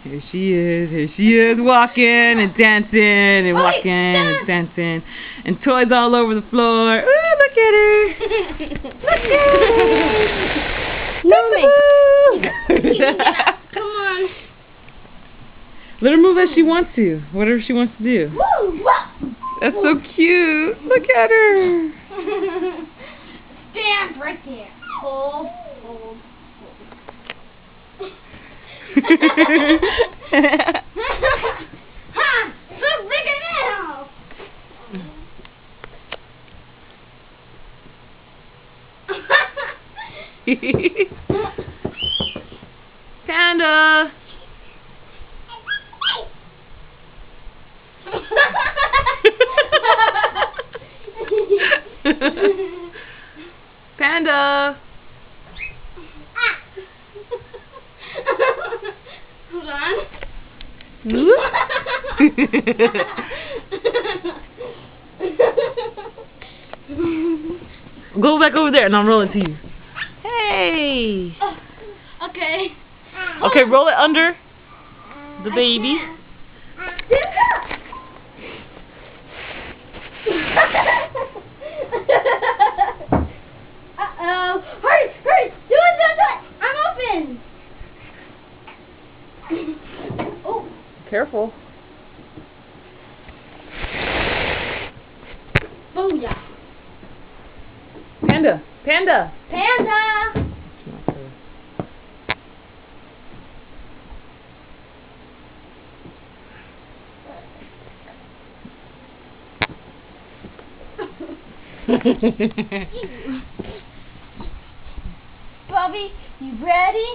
Here she is. Here she is, walking and dancing and walking and dancing, and toys all over the floor. Ooh, look at her! Look at her! Come on. Let her move as she wants to. Whatever she wants to do. That's so cute. Look at her. Stand right there. Hold, hold, hold. Ha! Look bigger now. Panda. Panda. Hold on. Go back over there and I'll roll it to you. Hey. Okay. Okay, roll it under the baby. Uh-oh. Hurry, hurry. Do it, do it, do it. I'm open. Oh. Careful. Booyah. Panda. Panda. Panda. Bobby, you ready?